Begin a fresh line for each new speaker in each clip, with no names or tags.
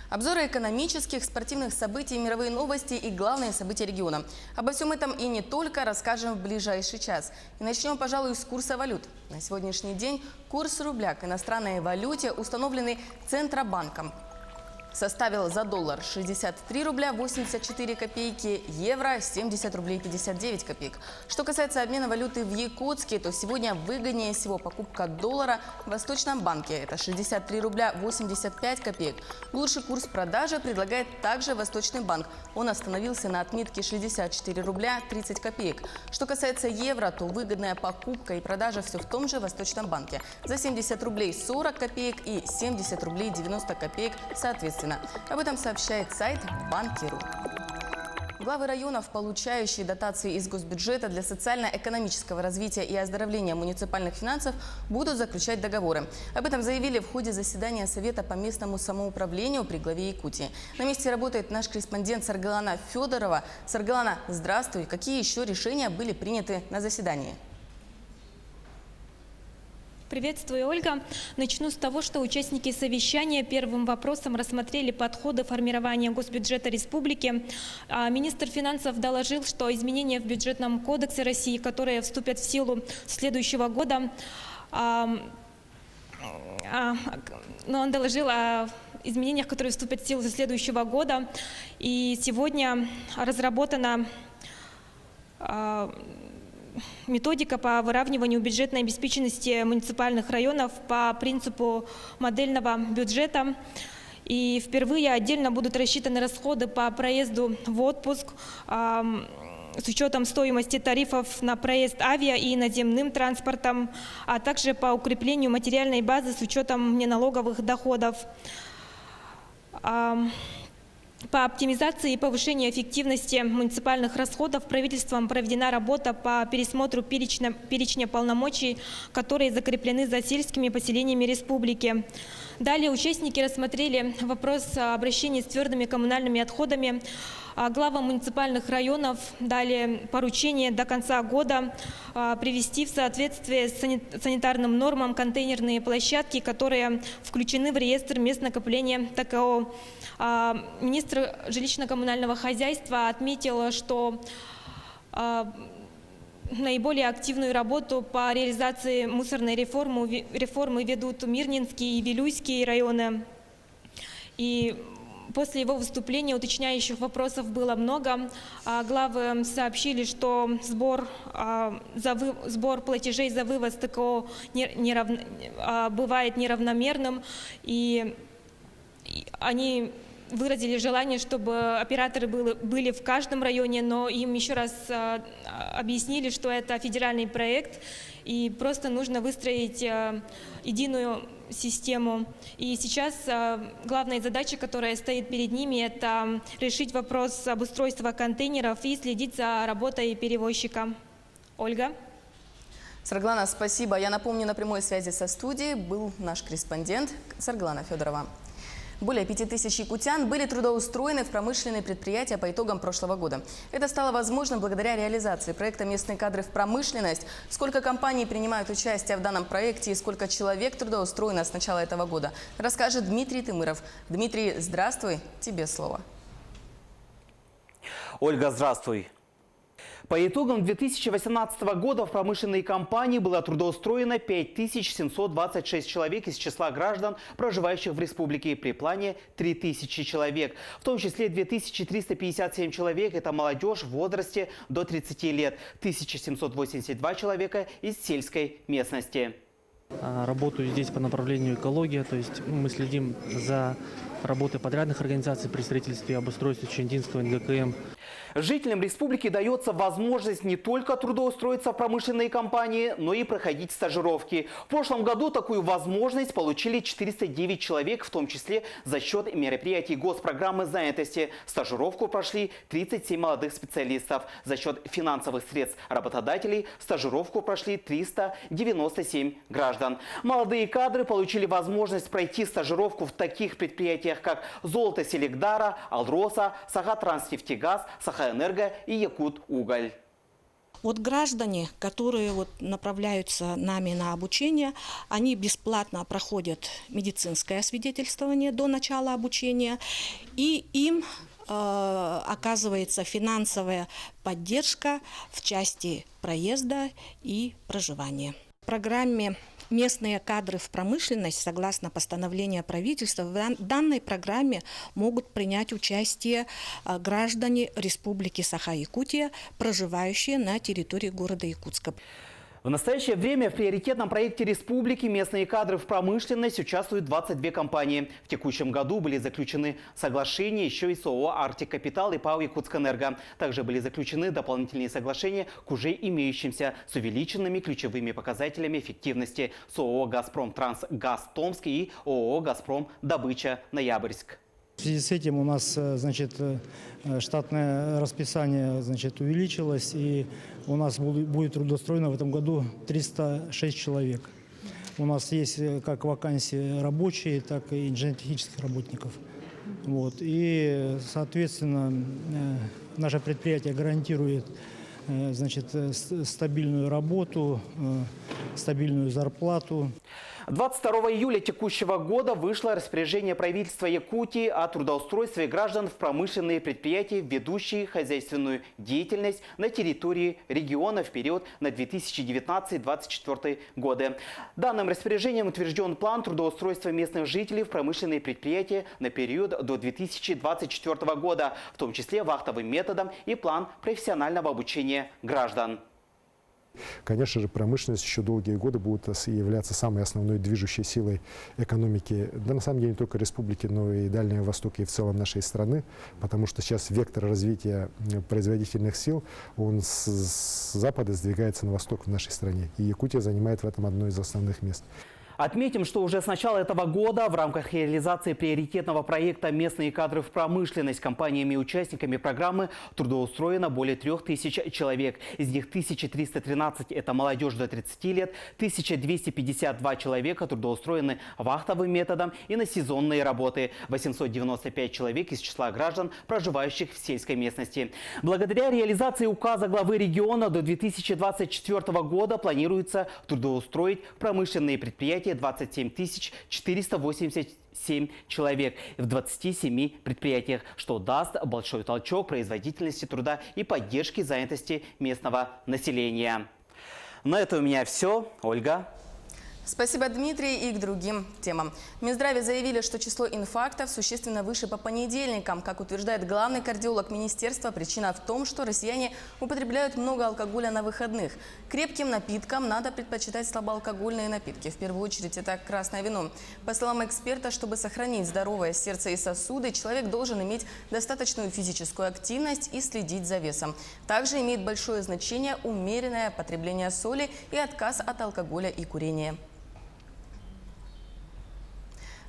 Обзоры экономических, спортивных событий, мировые новости и главные события региона. Обо всем этом и не только расскажем в ближайший час. И начнем, пожалуй, с курса валют. На сегодняшний день курс рубля к иностранной валюте, установленный Центробанком, составил за доллар 63 рубля 84 копейки, евро 70 рублей 59 копеек. Что касается обмена валюты в Якутске, то сегодня выгоднее всего покупка доллара в Восточном банке. Это 63 рубля 85 копеек. Лучший курс продажи предлагает также Восточный банк. Он остановился на отметке 64 рубля 30 копеек. Что касается евро, то выгодная покупка и продажа все в том же Восточном банке. За 70 рублей 40 копеек и 70 рублей 90 копеек соответственно. Об этом сообщает сайт Банки.ру. Главы районов, получающие дотации из госбюджета для социально-экономического развития и оздоровления муниципальных финансов, будут заключать договоры. Об этом заявили в ходе заседания Совета по местному самоуправлению при главе Якутии. На месте работает наш корреспондент Саргалана Федорова. Саргалана, здравствуй. Какие еще решения были приняты на заседании?
Приветствую, Ольга. Начну с того, что участники совещания первым вопросом рассмотрели подходы формирования госбюджета республики. Министр финансов доложил, что изменения в бюджетном кодексе России, которые вступят в силу следующего года, он доложил о изменениях, которые вступят в силу со следующего года. И сегодня разработана методика по выравниванию бюджетной обеспеченности муниципальных районов по принципу модельного бюджета. И впервые отдельно будут рассчитаны расходы по проезду в отпуск с учетом стоимости тарифов на проезд авиа и наземным транспортом, а также по укреплению материальной базы с учетом неналоговых доходов. По оптимизации и повышению эффективности муниципальных расходов правительством проведена работа по пересмотру перечня полномочий, которые закреплены за сельскими поселениями республики. Далее участники рассмотрели вопрос обращения с твердыми коммунальными отходами. Главам муниципальных районов дали поручение до конца года привести в соответствие с санитарным нормам контейнерные площадки, которые включены в реестр мест накопления ТКО. Министр жилищно-коммунального хозяйства отметил, что наиболее активную работу по реализации мусорной реформы ведут Мирнинский и Вилюйский районы. И после его выступления уточняющих вопросов было много. Главы сообщили, что сбор платежей за вывоз ТКО бывает неравномерным, и они выразили желание, чтобы операторы были в каждом районе, но им еще раз объяснили, что это федеральный проект, и просто нужно выстроить единую систему. И сейчас главная задача, которая стоит перед ними, это решить вопрос обустройства контейнеров и следить за работой перевозчика. Ольга.
Саргалана, спасибо. Я напомню, на прямой связи со студией был наш корреспондент Саргалана Федорова. Более 5000 якутян были трудоустроены в промышленные предприятия по итогам прошлого года. Это стало возможным благодаря реализации проекта «Местные кадры в промышленность». Сколько компаний принимают участие в данном проекте и сколько человек трудоустроено с начала этого года, расскажет Дмитрий Тымыров. Дмитрий, здравствуй, тебе слово.
Ольга, здравствуй. По итогам 2018 года в промышленные компании было трудоустроено 5726 человек из числа граждан, проживающих в республике, при плане 3000 человек. В том числе 2357 человек – это молодежь в возрасте до 30 лет, 1782 человека из сельской местности.
Работаю здесь по направлению экология, то есть мы следим за работой подрядных организаций при строительстве и обустройстве Чандинского НГКМ.
Жителям республики дается возможность не только трудоустроиться в промышленные компании, но и проходить стажировки. В прошлом году такую возможность получили 409 человек, в том числе за счет мероприятий госпрограммы занятости. Стажировку прошли 37 молодых специалистов. За счет финансовых средств работодателей стажировку прошли 397 граждан. Молодые кадры получили возможность пройти стажировку в таких предприятиях, как «Золото-Селегдара», «Алроса», «Сахатранснефтегаз», «Сахаэнерго» и «Якут-Уголь».
Вот граждане, которые направляются нами на обучение, они бесплатно проходят медицинское освидетельствование до начала обучения, и им оказывается финансовая поддержка в части проезда и проживания. В программе «Местные кадры в промышленность», согласно постановлению правительства, в данной программе могут принять участие граждане Республики Саха-Якутия, проживающие на территории города Якутска.
В настоящее время в приоритетном проекте республики «Местные кадры в промышленность» участвуют 22 компании. В текущем году были заключены соглашения еще и с ООО «Арктик Капитал» и ПАО «Якутскэнерго». Также были заключены дополнительные соглашения к уже имеющимся с увеличенными ключевыми показателями эффективности с ООО «Газпром Трансгаз Томск» и ООО «Газпром Добыча Ноябрьск».
В связи с этим у нас, штатное расписание, увеличилось, и у нас будет трудоустроено в этом году 306 человек. У нас есть как вакансии рабочие, так и инженерно-технических работников. И, соответственно, наше предприятие гарантирует стабильную работу, стабильную зарплату.
22 июля текущего года вышло распоряжение правительства Якутии о трудоустройстве граждан в промышленные предприятия, ведущие хозяйственную деятельность на территории региона в период на 2019-2024 годы. Данным распоряжением утвержден план трудоустройства местных жителей в промышленные предприятия на период до 2024 года, в том числе вахтовым методом, и план профессионального обучения граждан.
Конечно же, промышленность еще долгие годы будет являться самой основной движущей силой экономики, да на самом деле не только республики, но и Дальнего Востока и в целом нашей страны, потому что сейчас вектор развития производительных сил, он с запада сдвигается на восток в нашей стране. И Якутия занимает в этом одно из основных мест.
Отметим, что уже с начала этого года в рамках реализации приоритетного проекта «Местные кадры в промышленность» компаниями и участниками программы трудоустроено более 3000 человек. Из них 1313 – это молодежь до 30 лет, 1252 человека трудоустроены вахтовым методом и на сезонные работы, 895 человек из числа граждан, проживающих в сельской местности. Благодаря реализации указа главы региона до 2024 года планируется трудоустроить промышленные предприятия 27 487 человек в 27 предприятиях, что даст большой толчок производительности труда и поддержке занятости местного населения. На это у меня все. Ольга.
Спасибо, Дмитрий. И к другим темам. В Минздраве заявили, что число инфарктов существенно выше по понедельникам. Как утверждает главный кардиолог министерства, причина в том, что россияне употребляют много алкоголя на выходных. Крепким напиткам надо предпочитать слабоалкогольные напитки. В первую очередь это красное вино. По словам эксперта, чтобы сохранить здоровое сердце и сосуды, человек должен иметь достаточную физическую активность и следить за весом. Также имеет большое значение умеренное потребление соли и отказ от алкоголя и курения.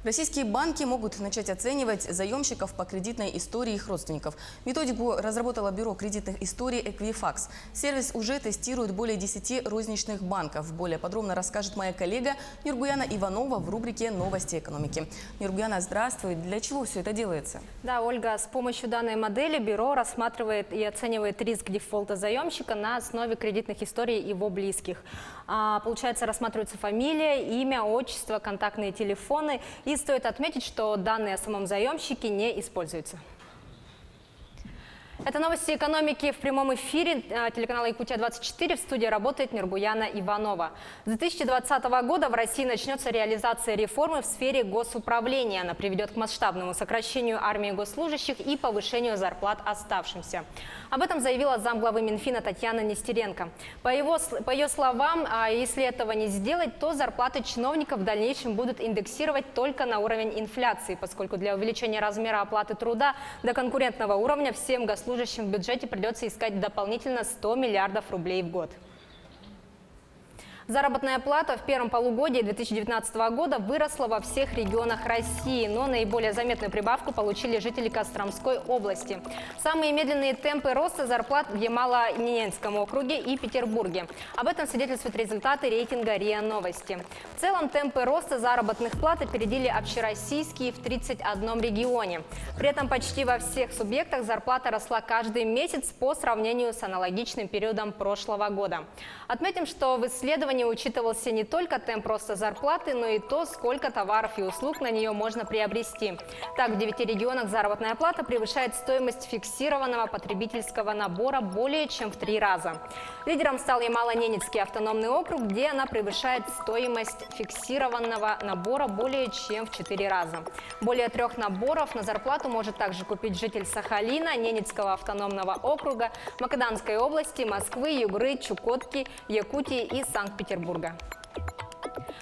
Российские банки могут начать оценивать заемщиков по кредитной истории их родственников. Методику разработало бюро кредитных историй «Эквифакс». Сервис уже тестирует более 10 розничных банков. Более подробно расскажет моя коллега Нургуяна Иванова в рубрике «Новости экономики». Нургуяна, здравствуй. Для чего все это делается?
Да, Ольга, с помощью данной модели бюро рассматривает и оценивает риск дефолта заемщика на основе кредитных историй его близких. Получается, рассматривается фамилия, имя, отчество, контактные телефоны. И стоит отметить, что данные о самом заемщике не используются. Это новости экономики в прямом эфире телеканала «Якутия-24». В студии работает Нургуяна Иванова. С 2020 года в России начнется реализация реформы в сфере госуправления. Она приведет к масштабному сокращению армии госслужащих и повышению зарплат оставшимся. Об этом заявила замглавы Минфина Татьяна Нестеренко. По ее словам, если этого не сделать, то зарплаты чиновников в дальнейшем будут индексировать только на уровень инфляции, поскольку для увеличения размера оплаты труда до конкурентного уровня всем госслужащим в бюджете придется искать дополнительно 100 миллиардов рублей в год. Заработная плата в первом полугодии 2019 года выросла во всех регионах России, но наиболее заметную прибавку получили жители Костромской области. Самые медленные темпы роста зарплат в Ямало-Ненецком округе и Петербурге. Об этом свидетельствуют результаты рейтинга РИА Новости. В целом темпы роста заработных плат опередили общероссийские в 31 регионе. При этом почти во всех субъектах зарплата росла каждый месяц по сравнению с аналогичным периодом прошлого года. Отметим, что в исследовании учитывался не только темп роста зарплаты, но и то, сколько товаров и услуг на нее можно приобрести. Так, в 9 регионах заработная плата превышает стоимость фиксированного потребительского набора более чем в 3 раза. Лидером стал Ямало-Ненецкий автономный округ, где она превышает стоимость фиксированного набора более чем в 4 раза. Более 3 наборов на зарплату может также купить житель Сахалина, Ненецкого автономного округа, Магаданской области, Москвы, Югры, Чукотки, Якутии и Санкт-Петербурга.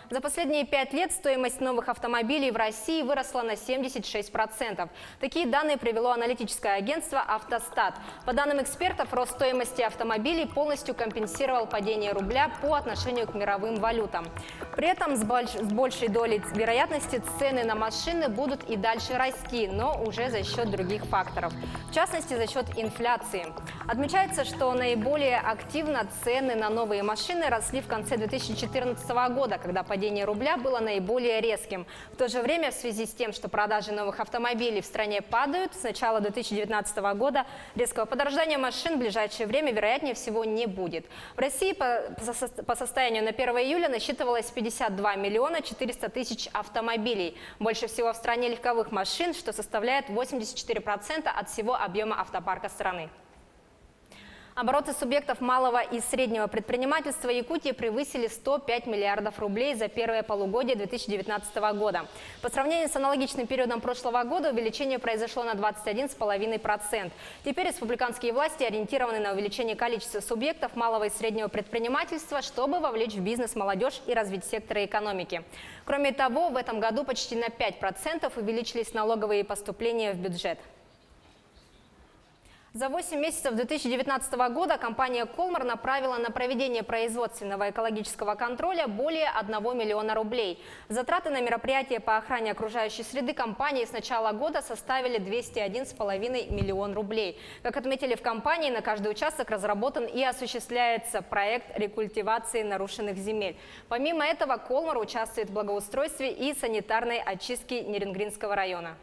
За последние 5 лет стоимость новых автомобилей в России выросла на 76%. Такие данные привело аналитическое агентство «Автостат». По данным экспертов, рост стоимости автомобилей полностью компенсировал падение рубля по отношению к мировым валютам. При этом с большей долей вероятности цены на машины будут и дальше расти, но уже за счет других факторов. В частности, за счет инфляции. Отмечается, что наиболее активно цены на новые машины росли в конце 2014 года, когда падение рубля было наиболее резким. В то же время, в связи с тем, что продажи новых автомобилей в стране падают, с начала 2019 года резкого подорожания машин в ближайшее время, вероятнее всего, не будет. В России по состоянию на 1 июля насчитывалось 52 миллиона 400 тысяч автомобилей. Больше всего в стране легковых машин, что составляет 84% от всего объема автопарка страны. Обороты субъектов малого и среднего предпринимательства Якутии превысили 105 миллиардов рублей за первое полугодие 2019 года. По сравнению с аналогичным периодом прошлого года увеличение произошло на 21,5%. Теперь республиканские власти ориентированы на увеличение количества субъектов малого и среднего предпринимательства, чтобы вовлечь в бизнес молодежь и развить секторы экономики. Кроме того, в этом году почти на 5% увеличились налоговые поступления в бюджет. За 8 месяцев 2019 года компания «Колмар» направила на проведение производственного экологического контроля более 1 миллиона рублей. Затраты на мероприятия по охране окружающей среды компании с начала года составили 201,5 миллион рублей. Как отметили в компании, на каждый участок разработан и осуществляется проект рекультивации нарушенных земель. Помимо этого, «Колмар» участвует в благоустройстве и санитарной очистке Нерингринского района.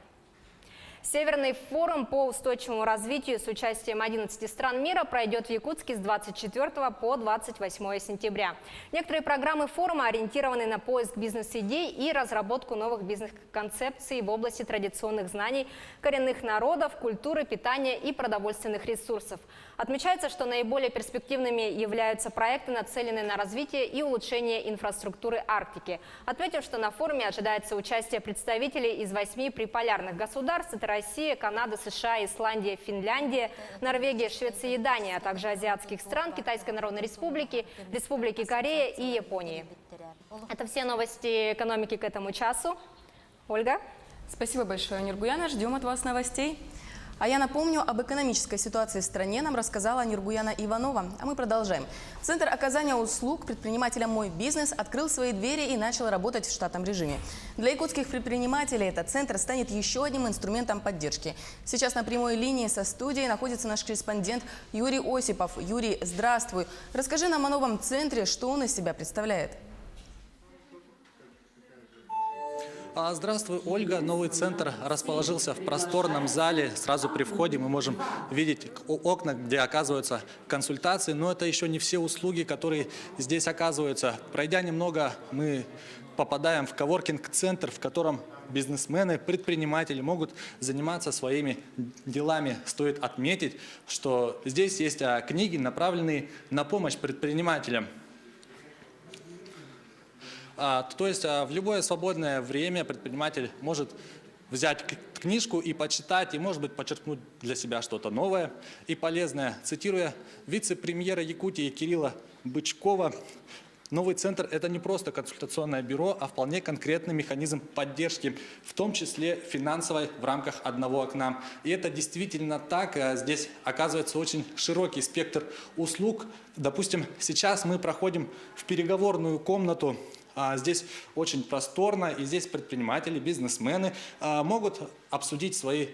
Северный форум по устойчивому развитию с участием 11 стран мира пройдет в Якутске с 24 по 28 сентября. Некоторые программы форума ориентированы на поиск бизнес-идей и разработку новых бизнес-концепций в области традиционных знаний, коренных народов, культуры, питания и продовольственных ресурсов. Отмечается, что наиболее перспективными являются проекты, нацеленные на развитие и улучшение инфраструктуры Арктики. Отметим, что на форуме ожидается участие представителей из 8 приполярных государств: это Россия, Канада, США, Исландия, Финляндия, Норвегия, Швеция и Дания, а также азиатских стран, Китайской Народной Республики, Республики Корея и Японии. Это все новости экономики к этому часу. Ольга.
Спасибо большое, Нургуяна. Ждем от вас новостей. А я напомню, об экономической ситуации в стране нам рассказала Нургуяна Иванова. А мы продолжаем. Центр оказания услуг предпринимателям «Мой бизнес» открыл свои двери и начал работать в штатном режиме. Для якутских предпринимателей этот центр станет еще одним инструментом поддержки. Сейчас на прямой линии со студией находится наш корреспондент Юрий Осипов. Юрий, здравствуй. Расскажи нам о новом центре, что он из себя представляет.
Здравствуй, Ольга. Новый центр расположился в просторном зале. Сразу при входе мы можем видеть окна, где оказываются консультации. Но это еще не все услуги, которые здесь оказываются. Пройдя немного, мы попадаем в коворкинг-центр, в котором бизнесмены, предприниматели могут заниматься своими делами. Стоит отметить, что здесь есть книги, направленные на помощь предпринимателям. То есть в любое свободное время предприниматель может взять книжку и почитать, и, может быть, подчеркнуть для себя что-то новое и полезное. Цитируя вице-премьера Якутии Кирилла Бычкова, Новый центр – это не просто консультационное бюро, а вполне конкретный механизм поддержки, в том числе финансовой в рамках одного окна. И это действительно так. Здесь оказывается очень широкий спектр услуг. Допустим, сейчас мы проходим в переговорную комнату. Здесь очень просторно, и здесь предприниматели, бизнесмены могут обсудить свои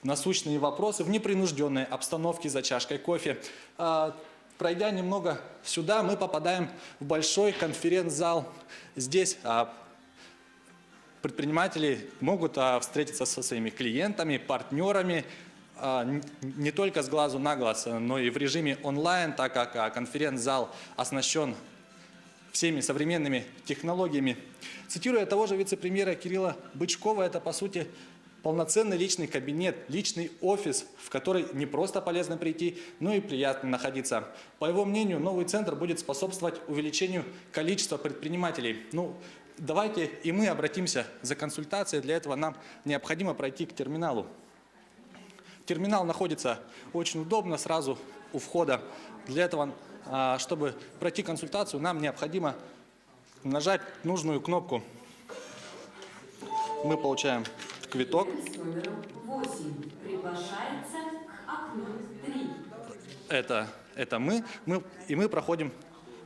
насущные вопросы в непринужденной обстановке за чашкой кофе. Пройдя немного сюда, мы попадаем в большой конференц-зал. Здесь предприниматели могут встретиться со своими клиентами, партнерами, не только с глазу на глаз, но и в режиме онлайн, так как конференц-зал оснащен всеми современными технологиями. Цитируя того же вице-премьера Кирилла Бычкова, это, по сути, полноценный личный кабинет, личный офис, в который не просто полезно прийти, но и приятно находиться. По его мнению, новый центр будет способствовать увеличению количества предпринимателей. Давайте и мы обратимся за консультацией. Для этого нам необходимо пройти к терминалу. Терминал находится очень удобно, сразу у входа. Для этого, чтобы пройти консультацию, нам необходимо нажать нужную кнопку. Мы получаем квиток. Это мы. Мы проходим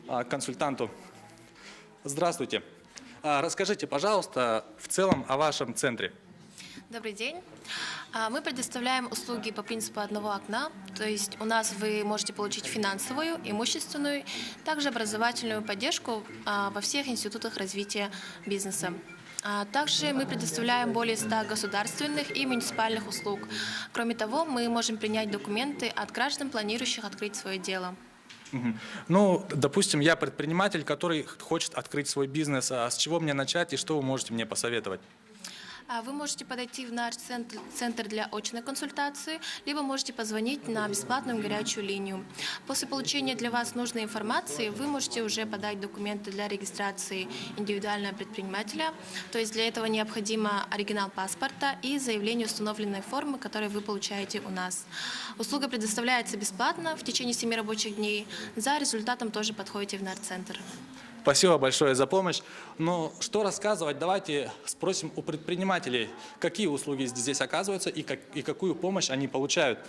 к консультанту. Здравствуйте. Расскажите, пожалуйста, в целом о вашем центре.
Добрый день. Мы предоставляем услуги по принципу одного окна, то есть у нас вы можете получить финансовую, имущественную, также образовательную поддержку во всех институтах развития бизнеса. Также мы предоставляем более 100 государственных и муниципальных услуг. Кроме того, мы можем принять документы от граждан, планирующих открыть свое дело.
Допустим, я предприниматель, который хочет открыть свой бизнес. С чего мне начать и что вы можете мне посоветовать?
Вы можете подойти в наш центр для очной консультации, либо можете позвонить на бесплатную горячую линию. После получения для вас нужной информации вы можете уже подать документы для регистрации индивидуального предпринимателя. То есть для этого необходимо оригинал паспорта и заявление установленной формы, которую вы получаете у нас. Услуга предоставляется бесплатно в течение 7 рабочих дней. За результатом тоже подходите в наш центр.
Спасибо большое за помощь. Но что рассказывать? Давайте спросим у предпринимателей, какие услуги здесь оказываются и какую помощь они получают.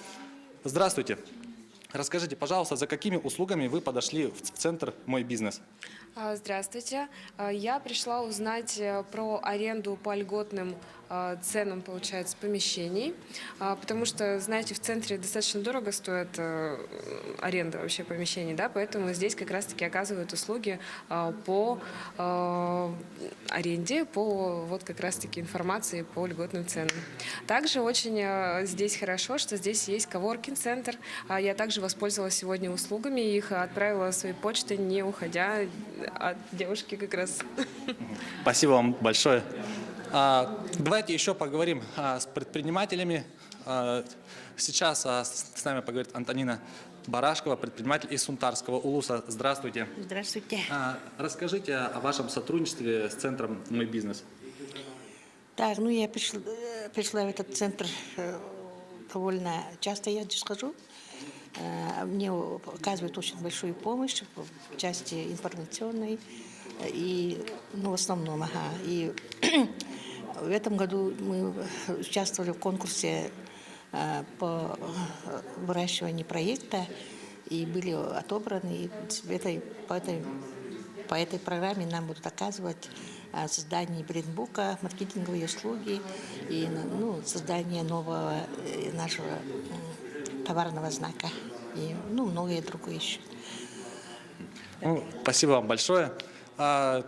Здравствуйте. Расскажите, пожалуйста, за какими услугами вы подошли в центр «Мой бизнес»?
Здравствуйте. Я пришла узнать про аренду по льготным ценам, получается, помещений, потому что, знаете, в центре достаточно дорого стоит аренда вообще помещений, да, поэтому здесь как раз-таки оказывают услуги по аренде, по вот как раз-таки информации по льготным ценам. Также очень здесь хорошо, что здесь есть коворкинг-центр. Я также воспользовалась сегодня услугами, их отправила своей почтой, не уходя от девушки как раз.
Спасибо вам большое. Давайте еще поговорим с предпринимателями. Сейчас с нами поговорит Антонина Барашкова, предприниматель из Сунтарского улуса. Здравствуйте.
Здравствуйте.
Расскажите о вашем сотрудничестве с центром «Мой бизнес».
Так, я пришла в этот центр довольно часто, я здесь хожу. Мне оказывают очень большую помощь в части информационной. И, в основном, И в этом году мы участвовали в конкурсе по выращиванию проекта и были отобраны. И по этой программе нам будут оказывать создание брендбука, маркетинговые услуги и создание нового нашего товарного знака и многое другое еще.
Спасибо вам большое.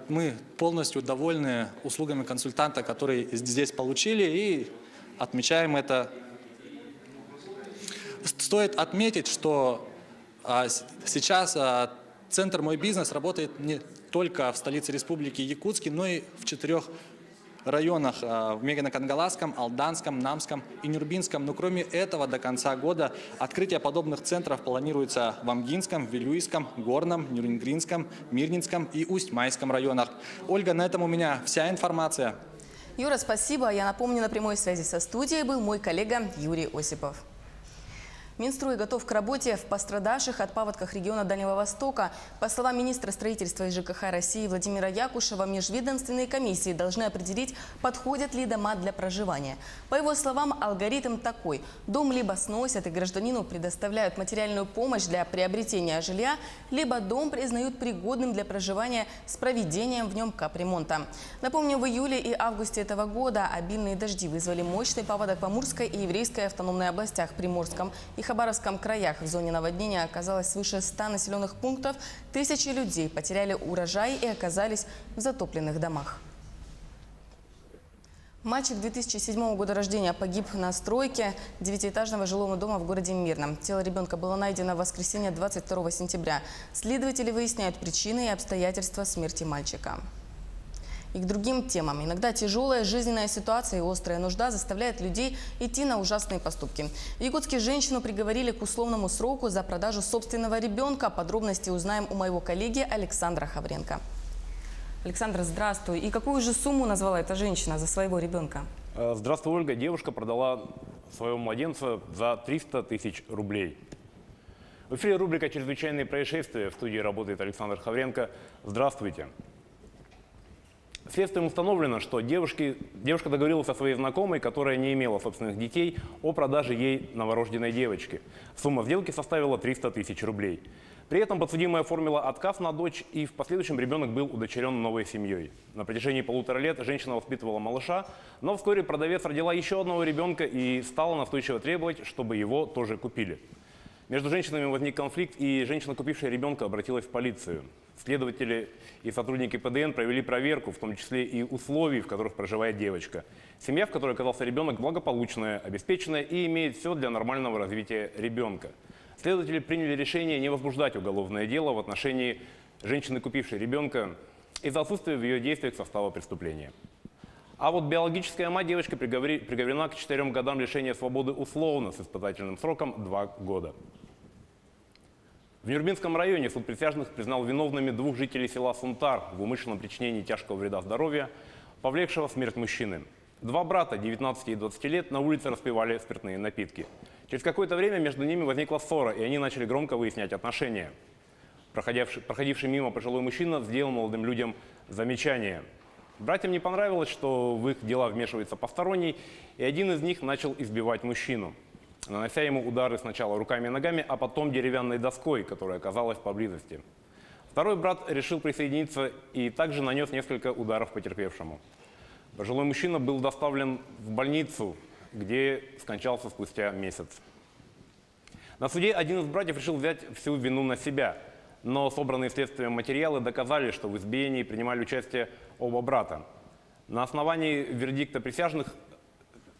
Мы полностью довольны услугами консультанта, которые здесь получили, и отмечаем это. Стоит отметить, что сейчас центр «Мой бизнес» работает не только в столице Республики Якутске, но и в 4 районах: в Мегано-Кангаласском, Алданском, Намском и Нюрбинском. Но кроме этого, до конца года открытие подобных центров планируется в Амгинском, Вилюйском, Горном, Нюрнгринском, Мирнинском и Усть-Майском районах. Ольга, на этом у меня вся информация.
Юра, спасибо. Я напомню, на прямой связи со студией был мой коллега Юрий Осипов. Минстрой готов к работе в пострадавших от паводков региона Дальнего Востока. По словам министра строительства и ЖКХ России Владимира Якушева, межведомственные комиссии должны определить, подходят ли дома для проживания. По его словам, алгоритм такой. Дом либо сносят и гражданину предоставляют материальную помощь для приобретения жилья, либо дом признают пригодным для проживания с проведением в нем капремонта. Напомню, в июле и августе этого года обильные дожди вызвали мощный паводок в Амурской и Еврейской автономной областях, Приморском и Хабаровском краях. В зоне наводнения оказалось свыше 100 населенных пунктов. Тысячи людей потеряли урожай и оказались в затопленных домах. Мальчик 2007 года рождения погиб на стройке 9-этажного жилого дома в городе Мирном. Тело ребенка было найдено в воскресенье 22 сентября. Следователи выясняют причины и обстоятельства смерти мальчика. И к другим темам. Иногда тяжелая жизненная ситуация и острая нужда заставляет людей идти на ужасные поступки. В Якутске женщину приговорили к условному сроку за продажу собственного ребенка. Подробности узнаем у моего коллеги Александра Хавренко. Александр, здравствуй. И какую же сумму назвала эта женщина за своего ребенка?
Здравствуй, Ольга. Девушка продала своего младенца за 300 тысяч рублей. В эфире рубрика «Чрезвычайные происшествия». В студии работает Александр Хавренко. Здравствуйте. Следствием установлено, что девушка договорилась со своей знакомой, которая не имела собственных детей, о продаже ей новорожденной девочки. Сумма сделки составила 300 тысяч рублей. При этом подсудимая оформила отказ на дочь, и в последующем ребенок был удочерен новой семьей. На протяжении 1,5 лет женщина воспитывала малыша, но вскоре продавец родила еще одного ребенка и стала настойчиво требовать, чтобы его тоже купили. Между женщинами возник конфликт, и женщина, купившая ребенка, обратилась в полицию. Следователи и сотрудники ПДН провели проверку, в том числе и условий, в которых проживает девочка. Семья, в которой оказался ребенок, благополучная, обеспеченная и имеет все для нормального развития ребенка. Следователи приняли решение не возбуждать уголовное дело в отношении женщины, купившей ребенка, из-за отсутствия в ее действиях состава преступления. А вот биологическая мать девочки приговорена к 4 годам лишения свободы условно с испытательным сроком 2 года. В Нюрбинском районе суд присяжных признал виновными 2 жителей села Сунтар в умышленном причинении тяжкого вреда здоровью, повлекшего смерть мужчины. 2 брата 19 и 20 лет на улице распивали спиртные напитки. Через какое-то время между ними возникла ссора, и они начали громко выяснять отношения. Проходивший мимо пожилой мужчина сделал молодым людям замечание. Братьям не понравилось, что в их дела вмешивается посторонний, и один из них начал избивать мужчину, нанося ему удары сначала руками и ногами, а потом деревянной доской, которая оказалась поблизости. Второй брат решил присоединиться и также нанес несколько ударов потерпевшему. Пожилой мужчина был доставлен в больницу, где скончался спустя месяц. На суде один из братьев решил взять всю вину на себя, но собранные следствием материалы доказали, что в избиении принимали участие оба брата. На основании вердикта присяжных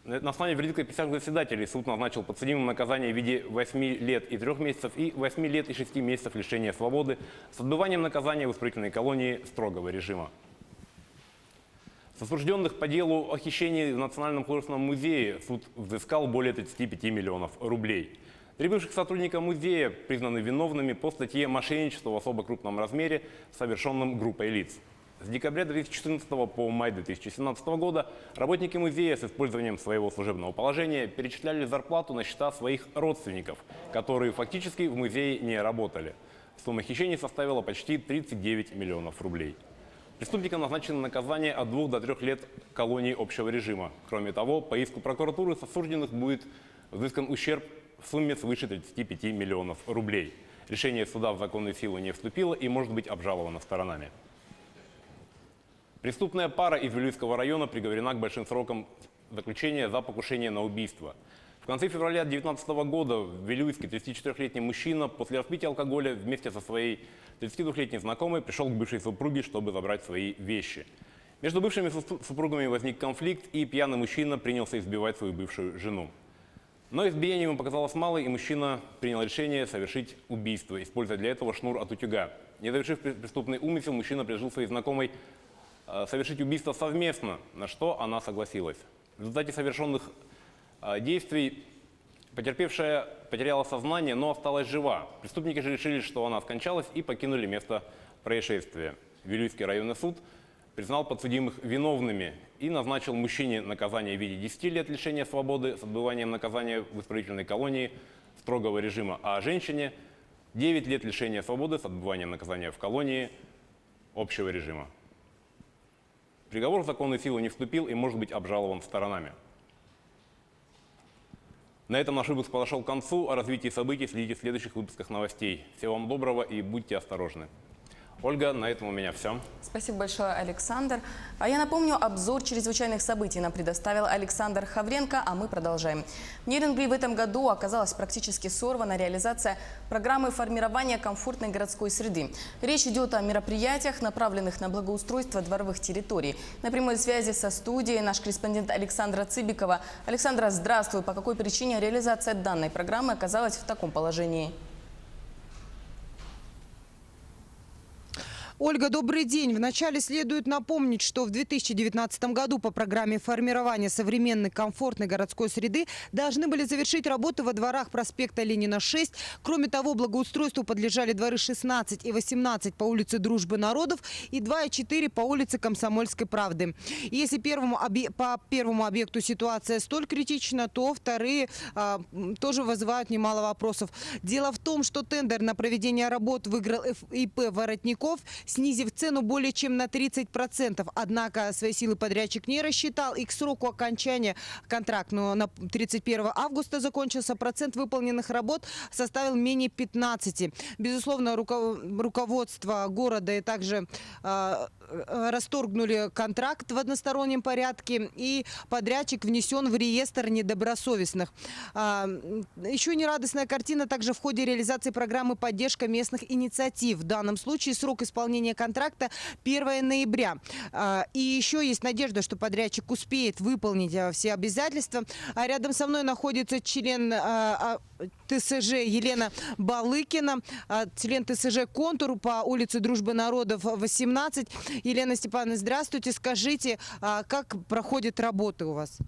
заседателей суд назначил подсудимым наказание в виде 8 лет и 3 месяцев и 8 лет и 6 месяцев лишения свободы с отбыванием наказания в исправительной колонии строгого режима. С осужденных по делу о хищении в Национальном художественном музее суд взыскал более 35 миллионов рублей. 3 бывших сотрудника музея признаны виновными по статье «Мошенничество в особо крупном размере, совершенном группой лиц». С декабря 2014 по май 2017 года работники музея с использованием своего служебного положения перечисляли зарплату на счета своих родственников, которые фактически в музее не работали. Сумма хищений составила почти 39 миллионов рублей. Преступникам назначено наказание от 2 до 3 лет колонии общего режима. Кроме того, по иску прокуратуры с осужденных будет взыскан ущерб в сумме свыше 35 миллионов рублей. Решение суда в законную силу не вступило и может быть обжаловано сторонами. Преступная пара из Вилюйского района приговорена к большим срокам заключения за покушение на убийство. В конце февраля 2019 года в Вилюйске 34-летний мужчина после распития алкоголя вместе со своей 32-летней знакомой пришел к бывшей супруге, чтобы забрать свои вещи. Между бывшими супругами возник конфликт, и пьяный мужчина принялся избивать свою бывшую жену. Но избиение ему показалось мало, и мужчина принял решение совершить убийство, используя для этого шнур от утюга. Не завершив преступный умысел, мужчина предложил своей знакомой совершить убийство совместно, на что она согласилась. В результате совершенных действий потерпевшая потеряла сознание, но осталась жива. Преступники же решили, что она скончалась, и покинули место происшествия. Вилюйский районный суд признал подсудимых виновными и назначил мужчине наказание в виде 10 лет лишения свободы с отбыванием наказания в исправительной колонии строгого режима, а женщине 9 лет лишения свободы с отбыванием наказания в колонии общего режима. Приговор в законную силу не вступил и может быть обжалован сторонами. На этом наш выпуск подошел к концу. О развитии событий следите в следующих выпусках новостей. Всего вам доброго и будьте осторожны. Ольга, на этом у меня все.
Спасибо большое, Александр. А я напомню, обзор чрезвычайных событий нам предоставил Александр Хавренко, а мы продолжаем. В Нерюнгри в этом году оказалась практически сорвана реализация программы формирования комфортной городской среды. Речь идет о мероприятиях, направленных на благоустройство дворовых территорий. На прямой связи со студией наш корреспондент Александра Цыбикова. Александра, здравствуй. По какой причине реализация данной программы оказалась в таком положении?
Ольга, добрый день. Вначале следует напомнить, что в 2019 году по программе формирования современной комфортной городской среды должны были завершить работы во дворах проспекта Ленина 6. Кроме того, благоустройству подлежали дворы 16 и 18 по улице Дружбы народов и 2 и 4 по улице Комсомольской правды. Если по первому объекту ситуация столь критична, то вторые тоже вызывают немало вопросов. Дело в том, что тендер на проведение работ выиграл ИП «Воротников», снизив цену более чем на 30%. Однако свои силы подрядчик не рассчитал, и к сроку окончания контракта, но на 31 августа закончился, процент выполненных работ составил менее 15%. Безусловно, руководство города и также расторгнули контракт в одностороннем порядке, и подрядчик внесен в реестр недобросовестных. Еще нерадостная картина также в ходе реализации программы «Поддержка местных инициатив». В данном случае срок исполнения контракта 1 ноября. И еще есть надежда, что подрядчик успеет выполнить все обязательства. А рядом со мной находится член ТСЖ Елена Балыкина, член ТСЖ «Контур» по улице Дружбы народов 18. Елена Степановна, здравствуйте. Скажите, как проходят работы у вас?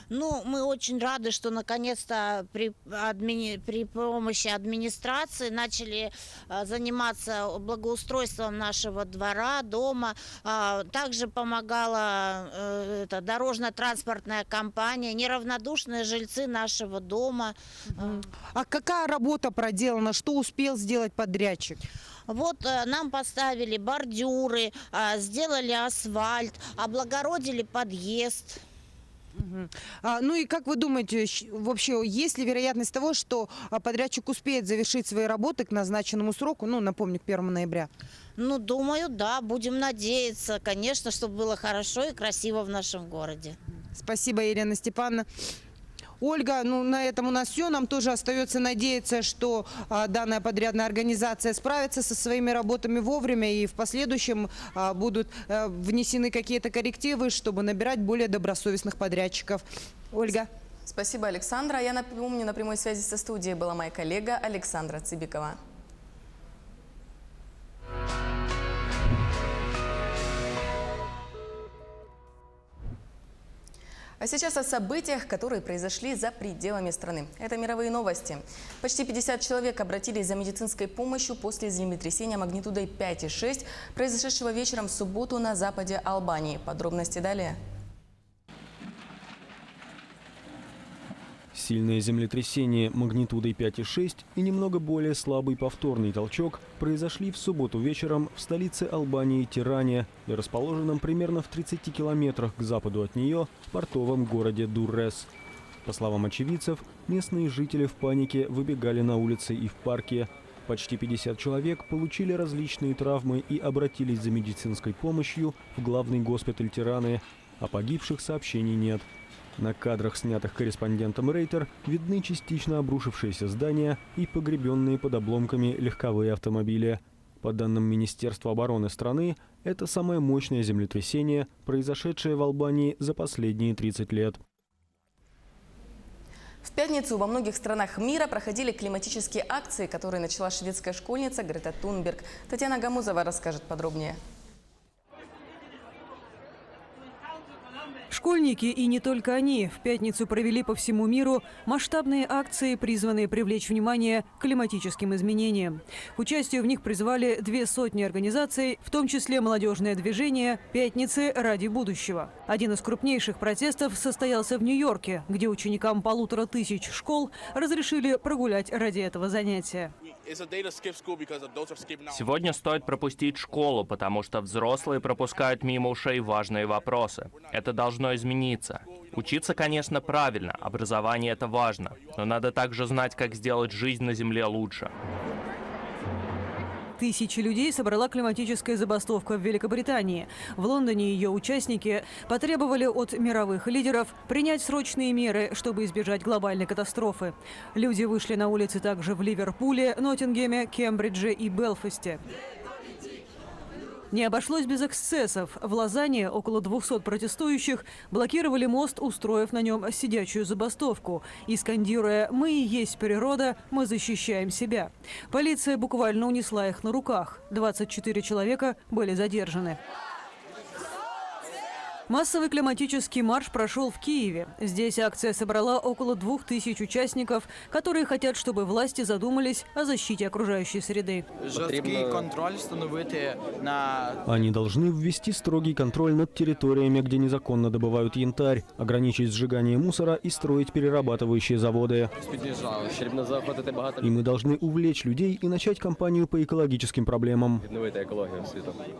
Ну, мы очень рады, что наконец-то при помощи администрации начали заниматься благоустройством нашего двора, дома. Также помогала дорожно-транспортная компания, неравнодушные жильцы нашего дома.
А какая работа проделана? Что успел сделать подрядчик?
Вот нам поставили бордюры, сделали асфальт, облагородили подъезд.
Ну и как вы думаете, вообще есть ли вероятность того, что подрядчик успеет завершить свои работы к назначенному сроку, ну, напомню, к 1 ноября?
Ну, думаю, да, будем надеяться, конечно, чтобы было хорошо и красиво в нашем городе.
Спасибо, Елена Степановна. Ольга, ну на этом у нас все. Нам тоже остается надеяться, что данная подрядная организация справится со своими работами вовремя и в последующем будут внесены какие-то коррективы, чтобы набирать более добросовестных подрядчиков. Ольга.
Спасибо, Александра. Я напомню, на прямой связи со студией была моя коллега Александра Цыбикова. А сейчас о событиях, которые произошли за пределами страны. Это мировые новости. Почти 50 человек обратились за медицинской помощью после землетрясения магнитудой 5,6, произошедшего вечером в субботу на западе Албании. Подробности далее.
Сильное землетрясение магнитудой 5,6 и немного более слабый повторный толчок произошли в субботу вечером в столице Албании Тиране и расположенном примерно в 30 километрах к западу от нее портовом городе Дуррес. По словам очевидцев, местные жители в панике выбегали на улицы и в парке. Почти 50 человек получили различные травмы и обратились за медицинской помощью в главный госпиталь Тираны. О погибших сообщений нет. На кадрах, снятых корреспондентом Рейтер, видны частично обрушившиеся здания и погребенные под обломками легковые автомобили. По данным Министерства обороны страны, это самое мощное землетрясение, произошедшее в Албании за последние 30 лет.
В пятницу во многих странах мира проходили климатические акции, которые начала шведская школьница Грета Тунберг. Татьяна Гамузова расскажет подробнее.
Школьники, и не только они, в пятницу провели по всему миру масштабные акции, призванные привлечь внимание к климатическим изменениям. К участию в них призвали 200 организаций, в том числе молодежное движение «Пятницы ради будущего». Один из крупнейших протестов состоялся в Нью-Йорке, где ученикам 1500 школ разрешили прогулять ради этого занятия.
Сегодня стоит пропустить школу, потому что взрослые пропускают мимо ушей важные вопросы. Это должно измениться. Учиться, конечно, правильно, образование — это важно, но надо также знать, как сделать жизнь на Земле лучше.
Тысячи людей собрала климатическая забастовка в Великобритании. В Лондоне ее участники потребовали от мировых лидеров принять срочные меры, чтобы избежать глобальной катастрофы. Люди вышли на улицы также в Ливерпуле, Ноттингеме, Кембридже и Белфасте. Не обошлось без эксцессов. В Лозанне около 200 протестующих блокировали мост, устроив на нем сидячую забастовку. И скандируя «Мы и есть природа, мы защищаем себя». Полиция буквально унесла их на руках. 24 человека были задержаны. Массовый климатический марш прошел в Киеве. Здесь акция собрала около 2000 участников, которые хотят, чтобы власти задумались о защите окружающей среды.
Они должны ввести строгий контроль над территориями, где незаконно добывают янтарь, ограничить сжигание мусора и строить перерабатывающие заводы. И мы должны увлечь людей и начать кампанию по экологическим проблемам.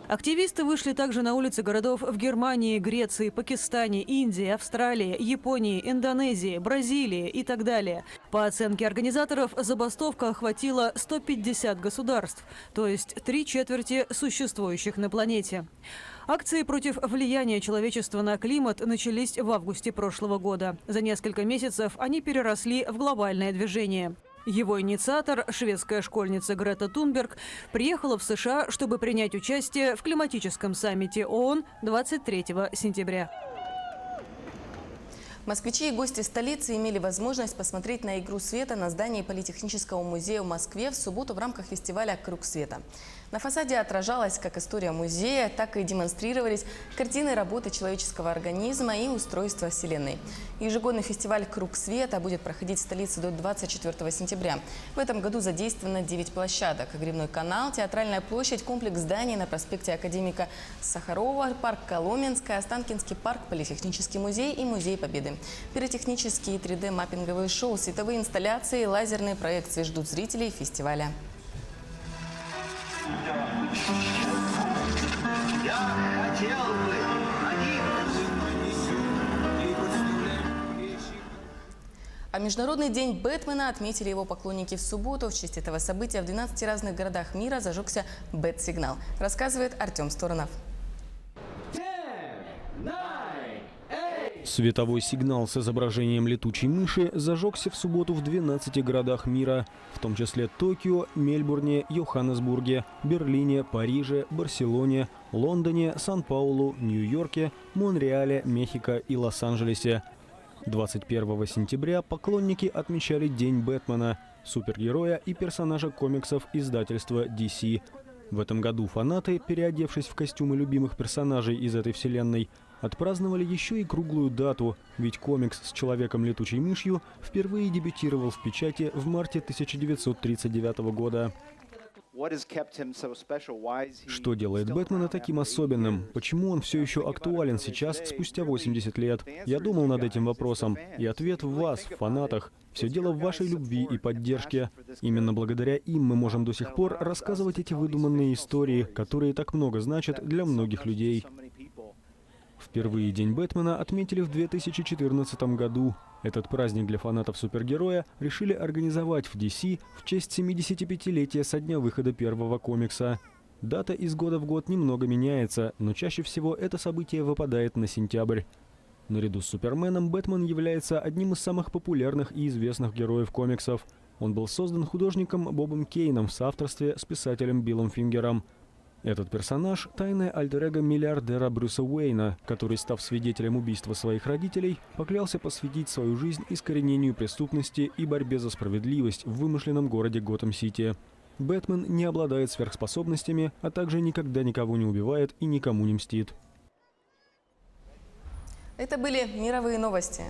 Активисты вышли также на улицы городов в Германии, Греции, Пакистане, Индии, Австралии, Японии, Индонезии, Бразилии и так далее. По оценке организаторов, забастовка охватила 150 государств, то есть 3/4 существующих на планете. Акции против влияния человечества на климат начались в августе прошлого года. За несколько месяцев они переросли в глобальное движение. Его инициатор, шведская школьница Грета Тунберг, приехала в США, чтобы принять участие в климатическом саммите ООН 23 сентября.
Москвичи и гости столицы имели возможность посмотреть на игру света на здании Политехнического музея в Москве в субботу в рамках фестиваля «Круг света». На фасаде отражалась как история музея, так и демонстрировались картины работы человеческого организма и устройства Вселенной. Ежегодный фестиваль «Круг света» будет проходить в столице до 24 сентября. В этом году задействовано 9 площадок: Грибной канал, Театральная площадь, комплекс зданий на проспекте Академика Сахарова, парк Коломенская, Останкинский парк, Политехнический музей и Музей Победы. Пиротехнические и 3D-маппинговые шоу, световые инсталляции и лазерные проекции ждут зрителей фестиваля. А Международный день Бэтмена отметили его поклонники в субботу. В честь этого события в 12 разных городах мира зажегся Бэт-сигнал. Рассказывает Артем Сторонов.
Световой сигнал с изображением летучей мыши зажегся в субботу в 12 городах мира, в том числе Токио, Мельбурне, Йоханнесбурге, Берлине, Париже, Барселоне, Лондоне, Сан-Паулу, Нью-Йорке, Монреале, Мехико и Лос-Анджелесе. 21 сентября поклонники отмечали День Бэтмена, супергероя и персонажа комиксов издательства DC. В этом году фанаты, переодевшись в костюмы любимых персонажей из этой вселенной, отпраздновали еще и круглую дату, ведь комикс с Человеком-летучей мышью впервые дебютировал в печати в марте 1939 года. Что делает Бэтмена таким особенным? Почему он все еще актуален сейчас, спустя 80 лет? Я думал над этим вопросом, и ответ в вас, в фанатах. Все дело в вашей любви и поддержке. Именно благодаря им мы можем до сих пор рассказывать эти выдуманные истории, которые так много значат для многих людей. Впервые День Бэтмена отметили в 2014 году. Этот праздник для фанатов супергероя решили организовать в DC в честь 75-летия со дня выхода первого комикса. Дата из года в год немного меняется, но чаще всего это событие выпадает на сентябрь. Наряду с Суперменом Бэтмен является одним из самых популярных и известных героев комиксов. Он был создан художником Бобом Кейном в соавторстве с писателем Биллом Фингером. Этот персонаж – тайное альтер-эго миллиардера Брюса Уэйна, который, став свидетелем убийства своих родителей, поклялся посвятить свою жизнь искоренению преступности и борьбе за справедливость в вымышленном городе Готэм-Сити. Бэтмен не обладает сверхспособностями, а также никогда никого не убивает и никому не мстит.
Это были мировые новости.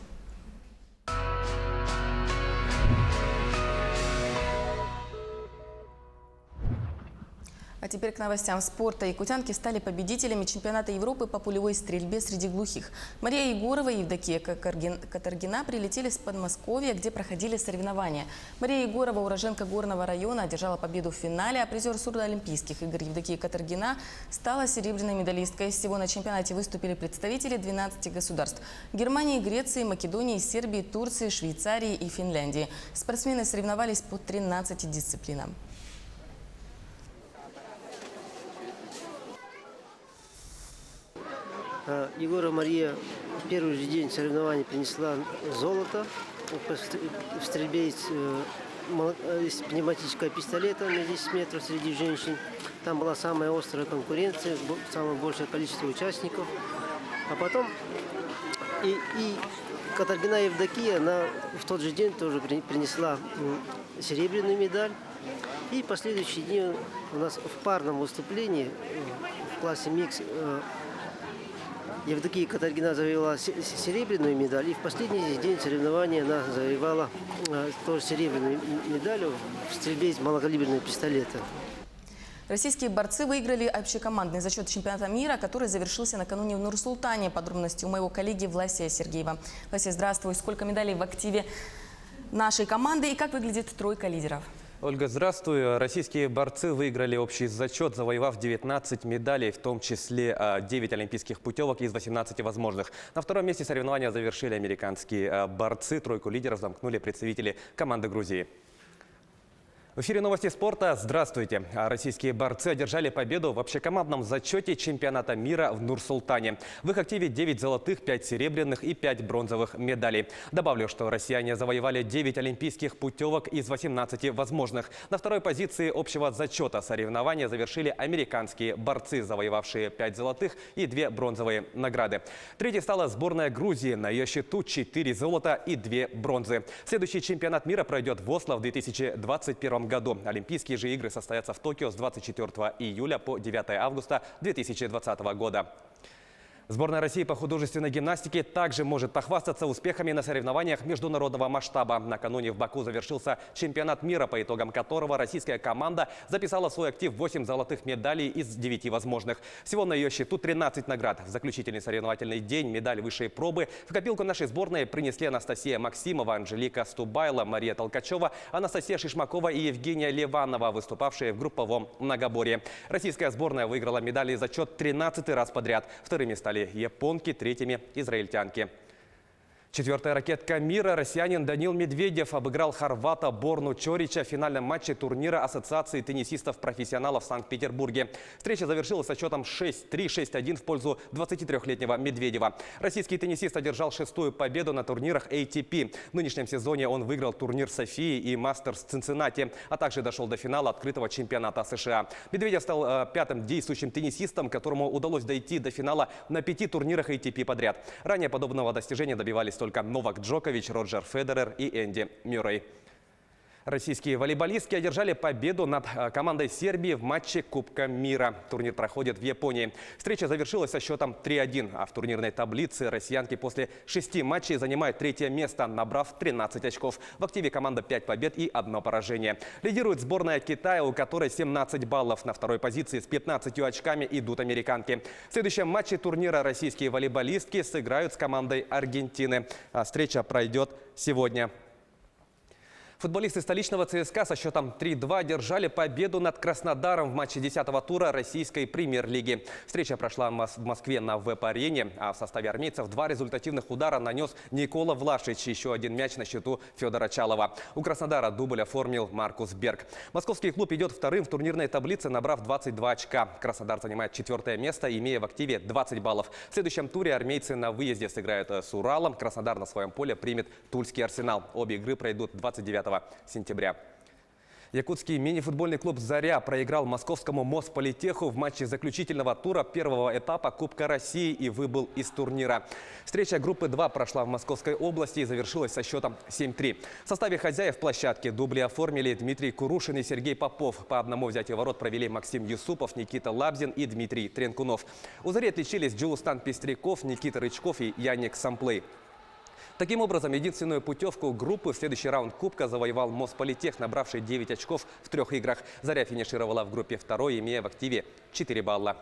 А теперь к новостям спорта. Якутянки стали победителями чемпионата Европы по пулевой стрельбе среди глухих. Мария Егорова и Евдокия Катаргина прилетели с Подмосковья, где проходили соревнования. Мария Егорова, уроженка Горного района, одержала победу в финале, а призер Сурдоолимпийских игр Евдокия Катаргина стала серебряной медалисткой. Всего на чемпионате выступили представители 12 государств – Германии, Греции, Македонии, Сербии, Турции, Швейцарии и Финляндии. Спортсмены соревновались по 13 дисциплинам.
Егорова Мария в первый же день соревнований принесла золото в стрельбе из пневматического пистолета на 10 метров среди женщин. Там была самая острая конкуренция, самое большее количество участников. А потом и Катаргина Евдокия, она в тот же день тоже принесла серебряную медаль. И последующие дни у нас в парном выступлении в классе микс Евдокия Катаргина завоевала серебряную медаль, и в последний день соревнования она завоевала тоже серебряную медаль в стрельбе из малокалиберного пистолета.
Российские борцы выиграли общекомандный зачет чемпионата мира, который завершился накануне в Нур-Султане. Подробности у моего коллеги Власия Сергеева. Власия, здравствуй. Сколько медалей в активе нашей команды и как выглядит тройка лидеров?
Ольга, здравствуй. Российские борцы выиграли общий зачет, завоевав 19 медалей, в том числе 9 олимпийских путевок из 18 возможных. На втором месте соревнования завершили американские борцы. Тройку лидеров замкнули представители команды Грузии. В эфире новости спорта. Здравствуйте. Российские борцы одержали победу в общекомандном зачете чемпионата мира в Нур-Султане. В их активе 9 золотых, 5 серебряных и 5 бронзовых медалей. Добавлю, что россияне завоевали 9 олимпийских путевок из 18 возможных. На второй позиции общего зачета соревнования завершили американские борцы, завоевавшие 5 золотых и 2 бронзовые награды. Третьей стала сборная Грузии. На ее счету 4 золота и 2 бронзы. Следующий чемпионат мира пройдет в Осло в 2021 году. Олимпийские же игры состоятся в Токио с 24 июля по 9 августа 2020 года. Сборная России по художественной гимнастике также может похвастаться успехами на соревнованиях международного масштаба. Накануне в Баку завершился чемпионат мира, по итогам которого российская команда записала в свой актив 8 золотых медалей из 9 возможных. Всего на ее счету 13 наград. В заключительный соревновательный день медаль высшей пробы в копилку нашей сборной принесли Анастасия Максимова, Анжелика Стубайла, Мария Толкачева, Анастасия Шишмакова и Евгения Ливанова, выступавшие в групповом многоборье. Российская сборная выиграла медали зачет 13 раз подряд. Вторыми стали японки, третьими израильтянки. Четвертая ракетка мира, россиянин Данил Медведев обыграл хорвата Борну Чорича в финальном матче турнира Ассоциации теннисистов-профессионалов в Санкт-Петербурге. Встреча завершилась со счетом 6-3, 6-1 в пользу 23-летнего Медведева. Российский теннисист одержал 6-ю победу на турнирах ATP. В нынешнем сезоне он выиграл турнир Софии и Мастерс Цинциннати, а также дошел до финала открытого чемпионата США. Медведев стал 5-м действующим теннисистом, которому удалось дойти до финала на 5 турнирах ATP подряд. Ранее подобного достижения добивались только Новак Джокович, Роджер Федерер и Энди Мюррей. Российские волейболистки одержали победу над командой Сербии в матче Кубка мира. Турнир проходит в Японии. Встреча завершилась со счетом 3-1, а в турнирной таблице россиянки после 6 матчей занимают 3-е место, набрав 13 очков. В активе команда 5 побед и 1 поражение. Лидирует сборная Китая, у которой 17 баллов. На второй позиции с 15 очками идут американки. В следующем матче турнира российские волейболистки сыграют с командой Аргентины. Встреча пройдет сегодня. Футболисты столичного ЦСКА со счетом 3-2 одержали победу над Краснодаром в матче 10-го тура российской премьер-лиги. Встреча прошла в Москве на ВЭП-арене, а в составе армейцев 2 результативных удара нанес Никола Влашич, еще 1 мяч на счету Федора Чалова. У Краснодара дубль оформил Маркус Берг. Московский клуб идет вторым в турнирной таблице, набрав 22 очка. Краснодар занимает 4-е место, имея в активе 20 баллов. В следующем туре армейцы на выезде сыграют с Уралом. Краснодар на своем поле примет Тульский Арсенал. Обе игры пройдут 29 сентября. Якутский мини-футбольный клуб «Заря» проиграл московскому Мосполитеху в матче заключительного тура первого этапа Кубка России и выбыл из турнира. Встреча группы 2 прошла в Московской области и завершилась со счетом 7-3. В составе хозяев площадки дубли оформили Дмитрий Курушин и Сергей Попов. По одному взятию ворот провели Максим Юсупов, Никита Лабзин и Дмитрий Тренкунов. У «Зари» отличились Джулустан Пестряков, Никита Рычков и Яник Самплей. Таким образом, единственную путевку группы в следующий раунд Кубка завоевал Мосполитех, набравший 9 очков в 3 играх. «Заря» финишировала в группе 2, имея в активе 4 балла.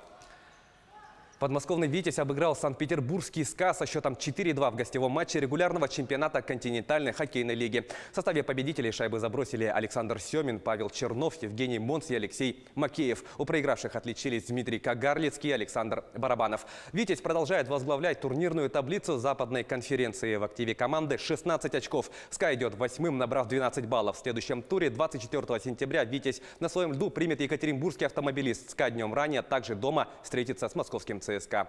Подмосковный «Витязь» обыграл Санкт-Петербургский «СКА» со счетом 4-2 в гостевом матче регулярного чемпионата континентальной хоккейной лиги. В составе победителей шайбы забросили Александр Семин, Павел Чернов, Евгений Монс и Алексей Макеев. У проигравших отличились Дмитрий Кагарлицкий и Александр Барабанов. «Витязь» продолжает возглавлять турнирную таблицу западной конференции. В активе команды 16 очков. «СКА» идет 8-м, набрав 12 баллов. В следующем туре 24 сентября «Витязь» на своем льду примет екатеринбургский автомобилист. «СКА» днем ранее также дома встретится с московским ЦСКА.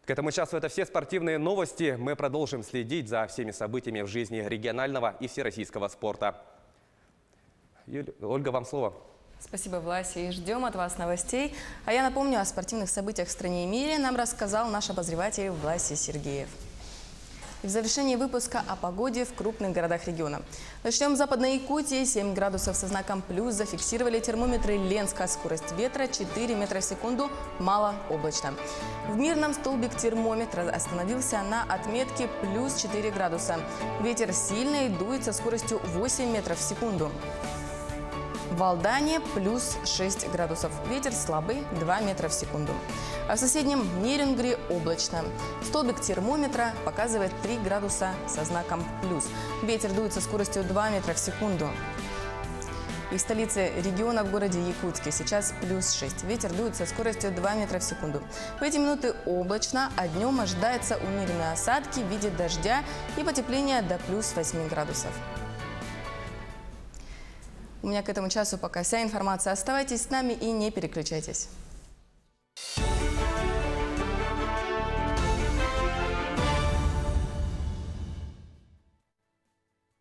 К этому часу это все спортивные новости. Мы продолжим следить за всеми событиями в жизни регионального и всероссийского спорта. Ольга, вам слово.
Спасибо, Влас, и ждем от вас новостей. А я напомню, о спортивных событиях в стране и мире нам рассказал наш обозреватель Влас Сергеев. И в завершении выпуска о погоде в крупных городах региона. Начнем с Западной Якутии. 7 градусов со знаком плюс зафиксировали термометры Ленска. Скорость ветра 4 метра в секунду, мало облачно. В Мирном столбик термометра остановился на отметке плюс 4 градуса. Ветер сильный, дует со скоростью 8 метров в секунду. В Алдане плюс 6 градусов. Ветер слабый, 2 метра в секунду. А в соседнем Нерюнгри облачно. Столбик термометра показывает 3 градуса со знаком плюс. Ветер дует со скоростью 2 метра в секунду. И в столице региона, в городе Якутске, сейчас плюс 6. Ветер дует со скоростью 2 метра в секунду. В эти минуты облачно, а днем ожидаются умеренные осадки в виде дождя и потепление до плюс 8 градусов. У меня к этому часу пока вся информация. Оставайтесь с нами и не переключайтесь.